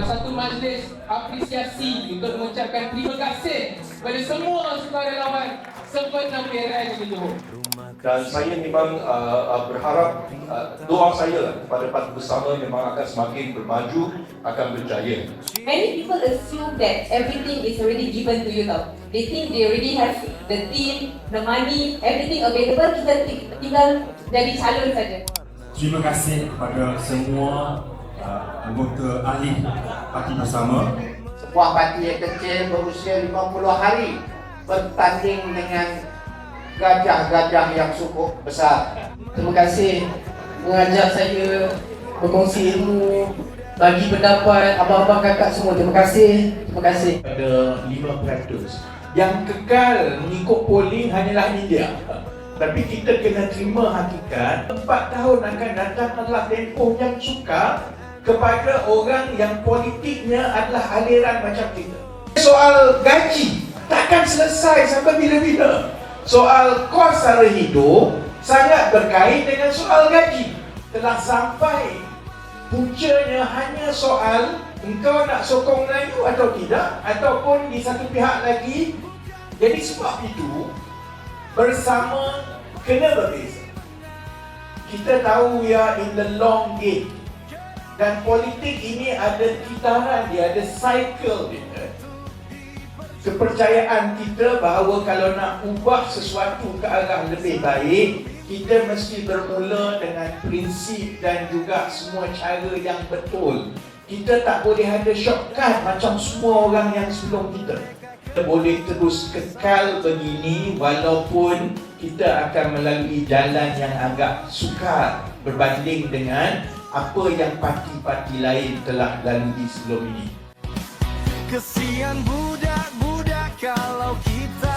satu majlis apresiasi untuk mengucapkan terima kasih kepada semua sukarelawan sempena PRN di Johor. Dan saya memang berharap doa saya kepada parti bersama memang akan semakin bermaju, akan berjaya. Many people assume that everything is already given to you tau. They think they already have the team, the money, everything available, kita tinggal jadi calon saja. Terima kasih kepada semua anggota ahli parti bersama. Sebuah parti yang kecil berusia 50 hari bertanding dengan gajah-gajah yang cukup besar. Terima kasih mengajak saya berkongsi ilmu, bagi pendapat abang-abang kakak semua. Terima kasih. Terima kasih. Ada 5% yang kekal mengikut polling hanyalah India. Tapi kita kena terima hakikat 4 tahun akan datang adalah tempoh yang sukar kepada orang yang politiknya adalah aliran macam kita. Soal gaji takkan selesai sampai bila-bila. Soal kos sara hidup sangat berkait dengan soal gaji. Telah sampai puncanya hanya soal engkau nak sokong Melayu atau tidak, ataupun di satu pihak lagi. Jadi sebab itu bersama kena berbeza. Kita tahu we are in the long game. Dan politik ini ada kitaran dia, ada cycle dia. Kepercayaan kita bahawa kalau nak ubah sesuatu ke arah lebih baik, kita mesti bermula dengan prinsip dan juga semua cara yang betul. Kita tak boleh ada shortcut macam semua orang yang sebelum kita. Kita boleh terus kekal begini walaupun kita akan melalui jalan yang agak sukar berbanding dengan apa yang parti-parti lain telah lalui sebelum ini. Kesian budak-budak kalau kita